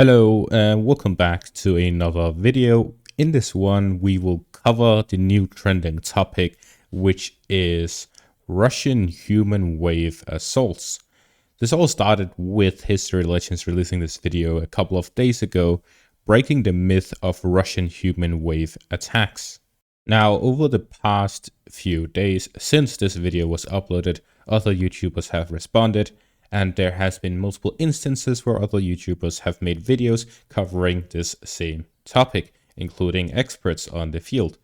Hello and welcome back to another video. In this one, we will cover the new trending topic, which is Russian human wave assaults. This all started with History Legends releasing this video a couple of days ago, breaking the myth of Russian human wave attacks. Now, over the past few days since this video was uploaded, other YouTubers have responded, and there has been multiple instances where other YouTubers have made videos covering this same topic, including experts on the field.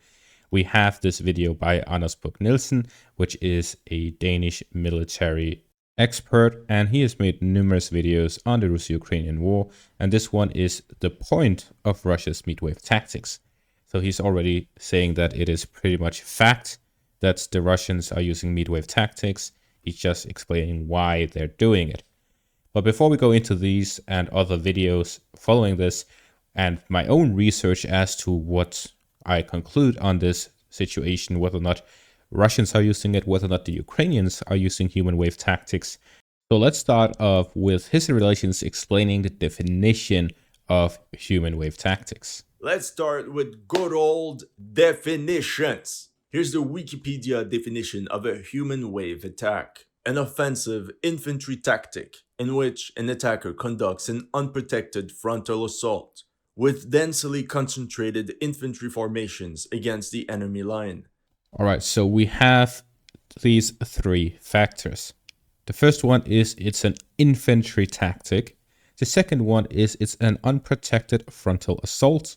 We have this video by Anders Buch Nielsen, which is a Danish military expert, and he has made numerous videos on the Russo-Ukrainian war, and this one is the point of Russia's midwave tactics. So he's already saying that it is pretty much fact that the Russians are using midwave tactics. He's just explaining why they're doing it. But before we go into these and other videos following this, and my own research as to what I conclude on this situation, whether or not Russians are using it, whether or not the Ukrainians are using human wave tactics. So let's start off with History Relations explaining the definition of human wave tactics. Let's start with good old definitions. Here's the Wikipedia definition of a human wave attack. An offensive infantry tactic in which an attacker conducts an unprotected frontal assault with densely concentrated infantry formations against the enemy line. All right, so we have these three factors. The first one is it's an infantry tactic. The second one is it's an unprotected frontal assault.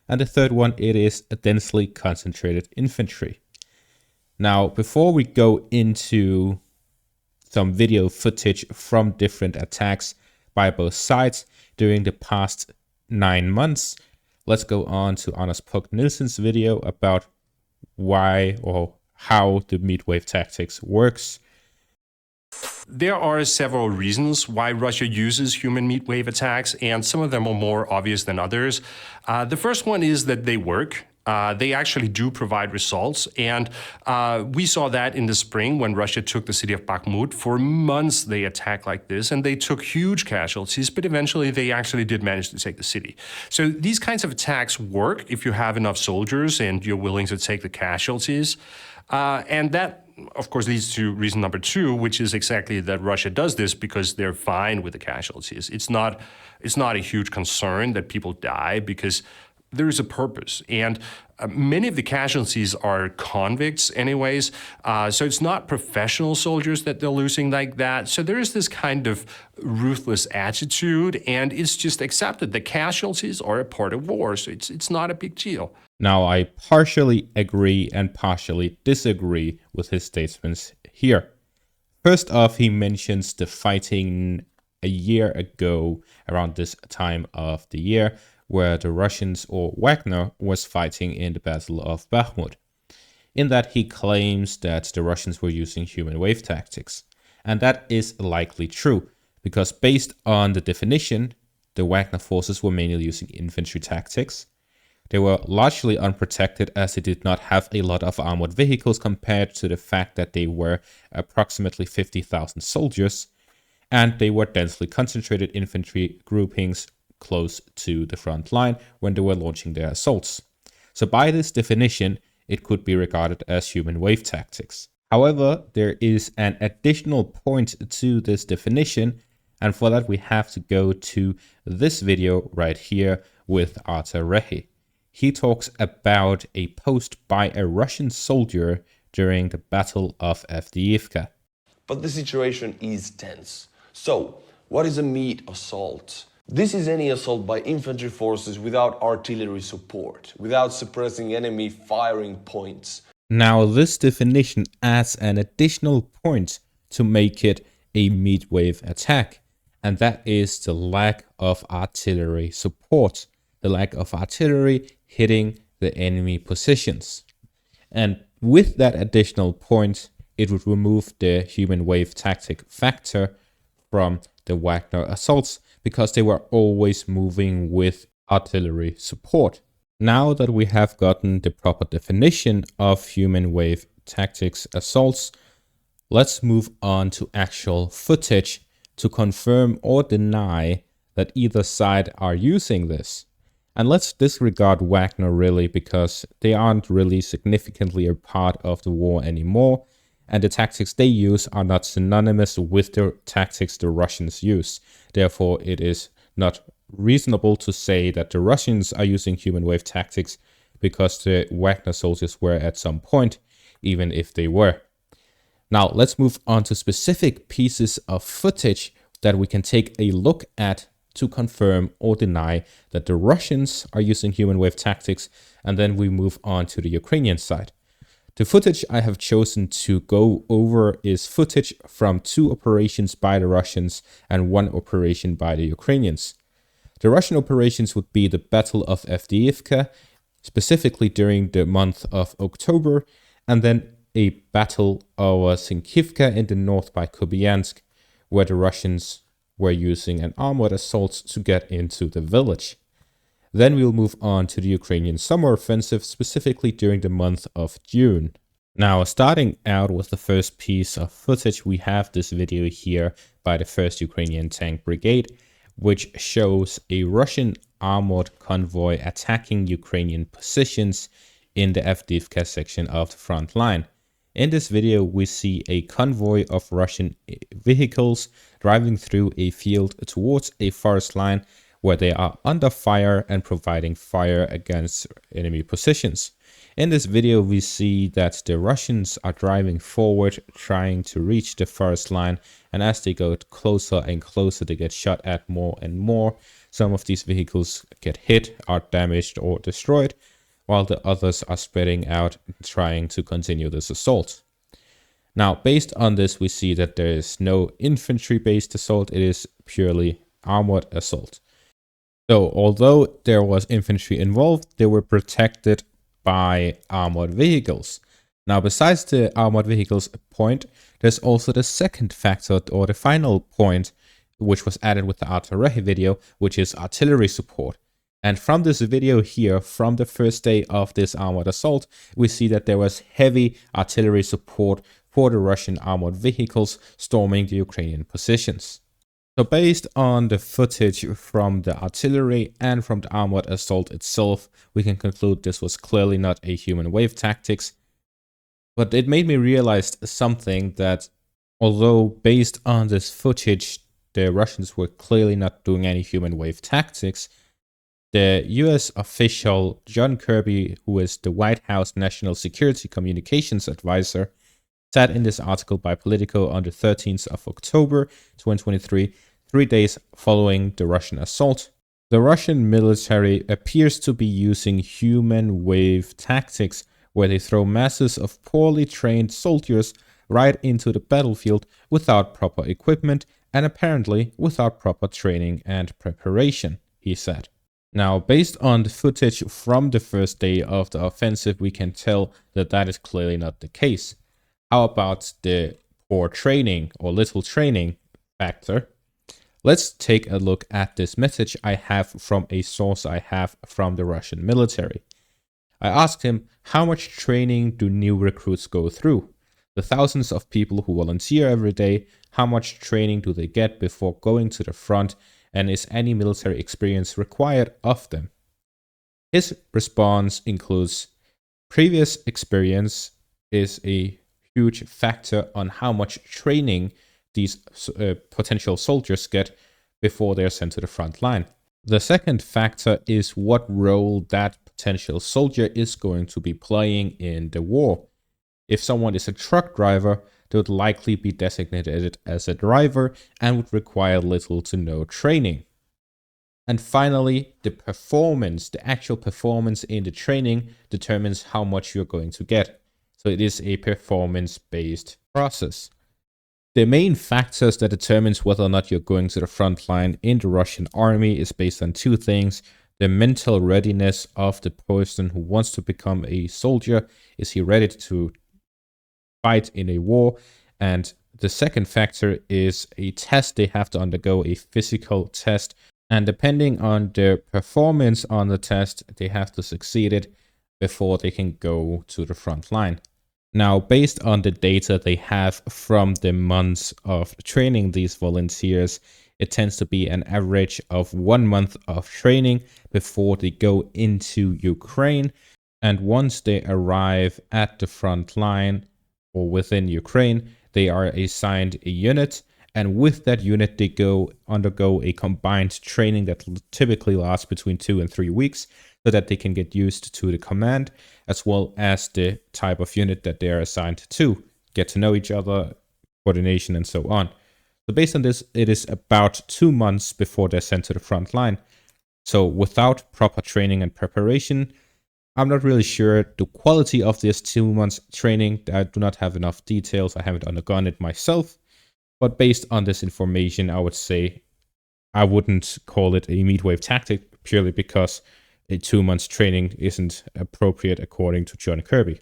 And the third one, it is a densely concentrated infantry. Now, before we go into some video footage from different attacks by both sides during the past 9 months, let's go on to Anders Buch Nielsen's video about why or how the midwave tactics works. There are several reasons why Russia uses human midwave attacks, and some of them are more obvious than others. The first one is that they work. They actually do provide results, and we saw that in the spring when Russia took the city of Bakhmut. For months they attacked like this, and they took huge casualties, but eventually they actually did manage to take the city. So these kinds of attacks work if you have enough soldiers and you're willing to take the casualties. And that, of course, leads to reason number two, which is exactly that Russia does this because they're fine with the casualties. It's not a huge concern that people die because there is a purpose. And many of the casualties are convicts anyways. So it's not professional soldiers that they're losing like that. So there is this kind of ruthless attitude, and it's just accepted that casualties are a part of war. So it's not a big deal. Now, I partially agree and partially disagree with his statements here. First off, he mentions the fighting a year ago around this time of the year where the Russians or Wagner was fighting in the Battle of Bakhmut. In that, he claims that the Russians were using human wave tactics. And that is likely true, because based on the definition, the Wagner forces were mainly using infantry tactics. They were largely unprotected as they did not have a lot of armored vehicles compared to the fact that they were approximately 50,000 soldiers, and they were densely concentrated infantry groupings close to the front line when they were launching their assaults. So by this definition, it could be regarded as human wave tactics. However, there is an additional point to this definition, and for that we have to go to this video right here with Artur Rehi. He talks about a post by a Russian soldier during the Battle of Avdiivka. But the situation is tense. So, what is a meat assault? This is any assault by infantry forces without artillery support, without suppressing enemy firing points. Now, this definition adds an additional point to make it a midwave attack, and that is the lack of artillery support, the lack of artillery hitting the enemy positions. And with that additional point, it would remove the human wave tactic factor from the Wagner assaults because they were always moving with artillery support. Now that we have gotten the proper definition of human wave tactics assaults, let's move on to actual footage to confirm or deny that either side are using this. And let's disregard Wagner really, because they aren't really significantly a part of the war anymore, and the tactics they use are not synonymous with the tactics the Russians use. Therefore, it is not reasonable to say that the Russians are using human wave tactics because the Wagner soldiers were at some point, even if they were. Now, let's move on to specific pieces of footage that we can take a look at to confirm or deny that the Russians are using human wave tactics, and then we move on to the Ukrainian side. The footage I have chosen to go over is footage from 2 operations by the Russians and 1 operation by the Ukrainians. The Russian operations would be the Battle of Avdiivka, specifically during the month of October, and then a battle over Sinkivka in the north by Kupiansk, where the Russians were using an armored assault to get into the village. Then we'll move on to the Ukrainian summer offensive, specifically during the month of June. Now, starting out with the first piece of footage, we have this video here by the 1st Ukrainian Tank Brigade, which shows a Russian armored convoy attacking Ukrainian positions in the Avdiivka section of the front line. In this video, we see a convoy of Russian vehicles driving through a field towards a forest line where they are under fire and providing fire against enemy positions. In this video, we see that the Russians are driving forward, trying to reach the forest line, and as they go closer and closer, they get shot at more and more. Some of these vehicles get hit, are damaged or destroyed, while the others are spreading out, trying to continue this assault. Now, based on this, we see that there is no infantry-based assault, it is purely armored assault. So, although there was infantry involved, they were protected by armored vehicles. Now, besides the armored vehicles point, there's also the second factor, or the final point, which was added with the artillery video, which is artillery support. And from this video here, from the first day of this armored assault, we see that there was heavy artillery support for the Russian armored vehicles storming the Ukrainian positions. So based on the footage from the artillery and from the armored assault itself, we can conclude this was clearly not a human wave tactics. But it made me realize something, that although based on this footage, the Russians were clearly not doing any human wave tactics, the US official John Kirby, who is the White House National Security Communications Advisor, said in this article by Politico on the 13th of October 2023, 3 days following the Russian assault, the Russian military appears to be using human wave tactics, where they throw masses of poorly trained soldiers right into the battlefield without proper equipment and apparently without proper training and preparation, he said. Now, based on the footage from the first day of the offensive, we can tell that that is clearly not the case. How about the poor training or little training factor? Let's take a look at this message I have from a source I have from the Russian military. I asked him, how much training do new recruits go through? The thousands of people who volunteer every day, how much training do they get before going to the front? And is any military experience required of them? His response includes, previous experience is a huge factor on how much training these potential soldiers get before they're sent to the front line. The second factor is what role that potential soldier is going to be playing in the war. If someone is a truck driver, they would likely be designated as a driver and would require little to no training. And finally, the performance, the actual performance in the training determines how much you're going to get. So it is a performance-based process. The main factors that determines whether or not you're going to the front line in the Russian army is based on 2 things. The mental readiness of the person who wants to become a soldier. Is he ready to fight in a war? And the second factor is a test they have to undergo, a physical test. And depending on their performance on the test, they have to succeed it before they can go to the front line. Now, based on the data they have from the months of training these volunteers, it tends to be an average of 1 month of training before they go into Ukraine. And once they arrive at the front line or within Ukraine, they are assigned a unit. And with that unit, they undergo a combined training that typically lasts between 2 and 3 weeks, so that they can get used to the command as well as the type of unit that they are assigned to, get to know each other, coordination, and so on. So based on this, it is about 2 months before they're sent to the front line. So without proper training and preparation, I'm not really sure the quality of this 2 months training. I do not have enough details. I haven't undergone it myself. But based on this information, I would say I wouldn't call it a meatwave tactic purely because a 2 months training isn't appropriate according to John Kirby.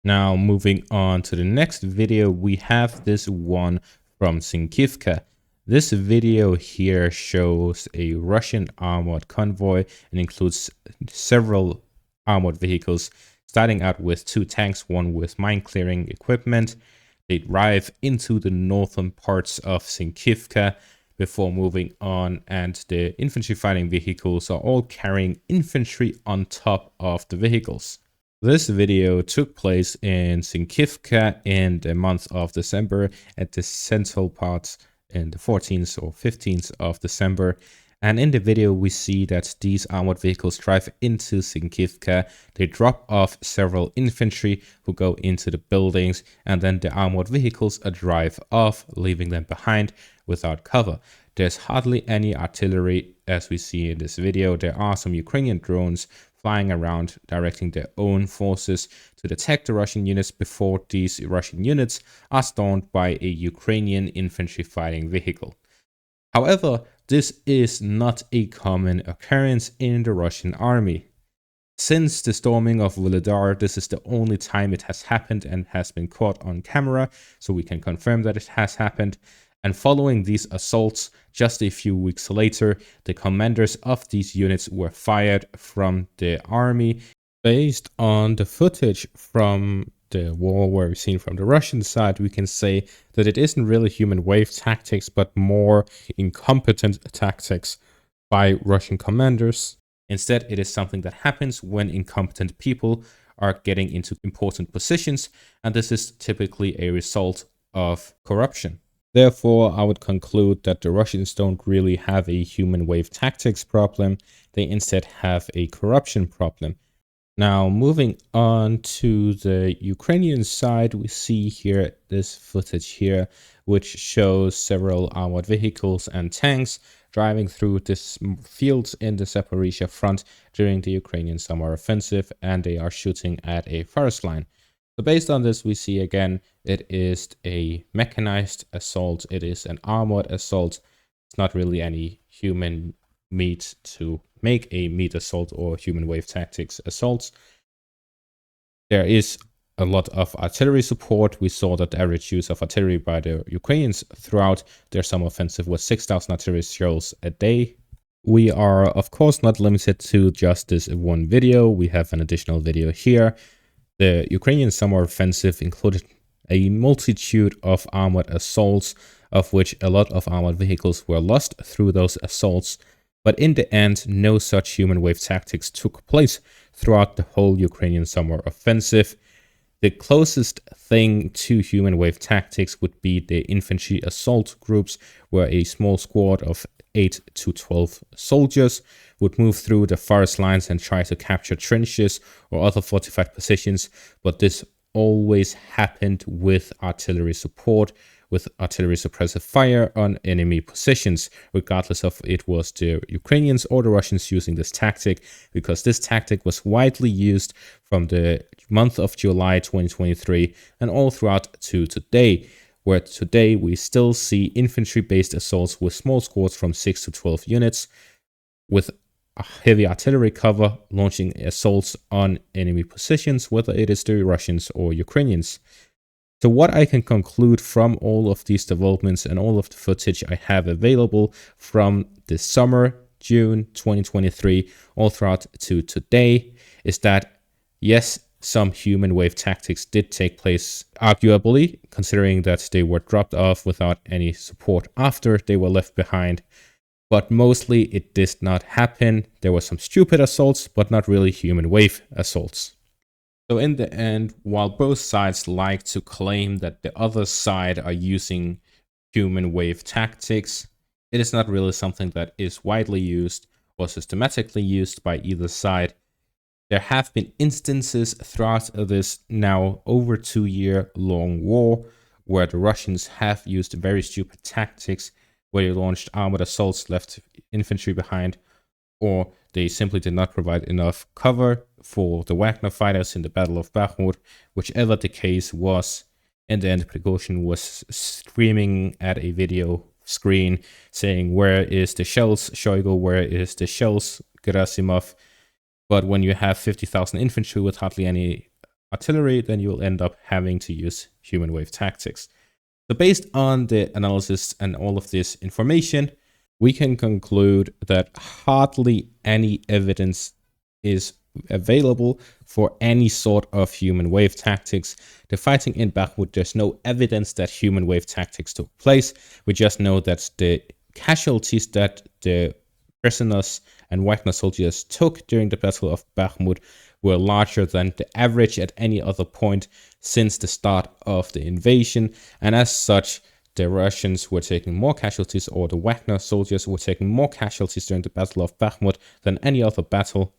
Now, moving on to the next video, we have this one from Sinkivka. This video here shows a Russian armored convoy and includes several armored vehicles, starting out with 2 tanks, one with mine clearing equipment. They drive into the northern parts of Sinkivka before moving on, and the infantry fighting vehicles are all carrying infantry on top of the vehicles. This video took place in Sinkivka in the month of December at the central part in the 14th or 15th of December. And in the video, we see that these armored vehicles drive into Sinkivka. They drop off several infantry who go into the buildings, and then the armored vehicles drive off, leaving them behind without cover. There's hardly any artillery as we see in this video. There are some Ukrainian drones flying around, directing their own forces to detect the Russian units before these Russian units are stormed by a Ukrainian infantry fighting vehicle. However, this is not a common occurrence in the Russian army. Since the storming of Volodar, this is the only time it has happened and has been caught on camera, so we can confirm that it has happened. And following these assaults, just a few weeks later, the commanders of these units were fired from the army. Based on the footage from the war where we've seen from the Russian side, we can say that it isn't really human wave tactics, but more incompetent tactics by Russian commanders. Instead, it is something that happens when incompetent people are getting into important positions, and this is typically a result of corruption. Therefore, I would conclude that the Russians don't really have a human wave tactics problem. They instead have a corruption problem. Now, moving on to the Ukrainian side, we see here this footage here, which shows several armored vehicles and tanks driving through this fields in the Zaporizhia front during the Ukrainian summer offensive, and they are shooting at a forest line. So based on this, we see again, it is a mechanized assault. It is an armored assault. It's not really any human meat to make a meat assault or human wave tactics assaults. There is a lot of artillery support. We saw that the average use of artillery by the Ukrainians throughout their summer offensive was 6,000 artillery shells a day. We are, of course, not limited to just this one video. We have an additional video here. The Ukrainian summer offensive included a multitude of armored assaults, of which a lot of armored vehicles were lost through those assaults. But in the end, no such human wave tactics took place throughout the whole Ukrainian summer offensive. The closest thing to human wave tactics would be the infantry assault groups, where a small squad of 8 to 12 soldiers would move through the forest lines and try to capture trenches or other fortified positions. But this always happened with artillery support, with artillery suppressive fire on enemy positions, regardless of it was the Ukrainians or the Russians using this tactic, because this tactic was widely used from the month of July 2023 and all throughout to today, where today we still see infantry-based assaults with small squads from 6 to 12 units, with a heavy artillery cover launching assaults on enemy positions, whether it is the Russians or Ukrainians. So what I can conclude from all of these developments and all of the footage I have available from the summer, June 2023, all throughout to today, is that yes, some human wave tactics did take place, arguably, considering that they were dropped off without any support after they were left behind. But mostly it did not happen. There were some stupid assaults, but not really human wave assaults. So in the end, while both sides like to claim that the other side are using human wave tactics, it is not really something that is widely used or systematically used by either side. There have been instances throughout this now over 2-year long war where the Russians have used very stupid tactics, where they launched armored assaults, left infantry behind, or they simply did not provide enough cover for the Wagner fighters in the Battle of Bakhmut. Whichever the case was, in the end, Prigozhin was screaming at a video screen saying, "Where is the shells, Shoigu? Where is the shells, Gerasimov?" But when you have 50,000 infantry with hardly any artillery, then you will end up having to use human wave tactics. So based on the analysis and all of this information, we can conclude that hardly any evidence is available for any sort of human wave tactics. The fighting in Bakhmut, there's no evidence that human wave tactics took place. We just know that the casualties that the prisoners and Wagner soldiers took during the Battle of Bakhmut were larger than the average at any other point since the start of the invasion, and as such, the Russians were taking more casualties, or the Wagner soldiers were taking more casualties during the Battle of Bakhmut than any other battle.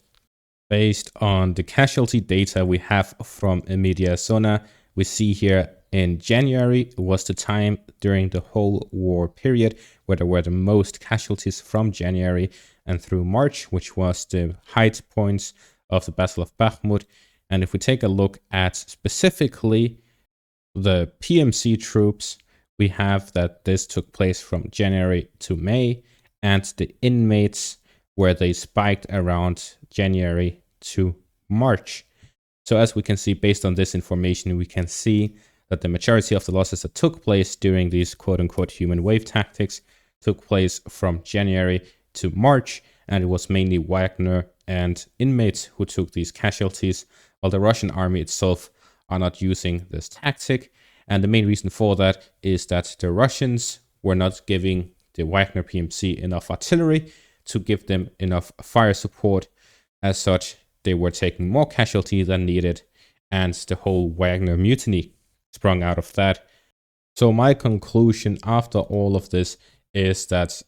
Based on the casualty data we have from Media Zona, we see here in January was the time during the whole war period where there were the most casualties, from January and through March, which was the height points of the Battle of Bakhmut. And if we take a look at specifically the PMC troops, we have that this took place from January to May, and the inmates, where they spiked around January to March. So as we can see, based on this information, we can see that the majority of the losses that took place during these quote-unquote human wave tactics took place from January to March, and it was mainly Wagner and inmates who took these casualties, while the Russian army itself are not using this tactic. And the main reason for that is that the Russians were not giving the Wagner PMC enough artillery to give them enough fire support. As such, they were taking more casualty than needed, and the whole Wagner mutiny sprung out of that. So my conclusion after all of this is that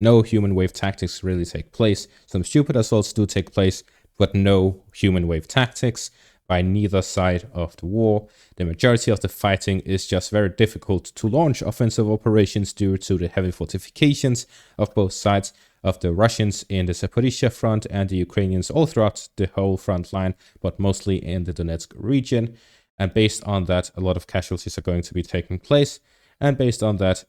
no human wave tactics really take place. Some stupid assaults do take place, but no human wave tactics by neither side of the war. The majority of the fighting is just very difficult to launch offensive operations due to the heavy fortifications of both sides, of the Russians in the Zaporizhia front and the Ukrainians all throughout the whole front line, but mostly in the Donetsk region. And based on that, a lot of casualties are going to be taking place. And based on that,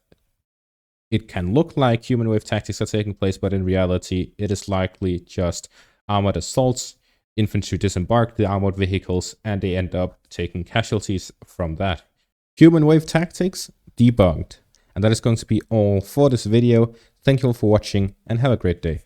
it can look like human wave tactics are taking place, but in reality, it is likely just armored assaults. Infantry disembark the armored vehicles, and they end up taking casualties from that. Human wave tactics debunked. And that is going to be all for this video. Thank you all for watching, and have a great day.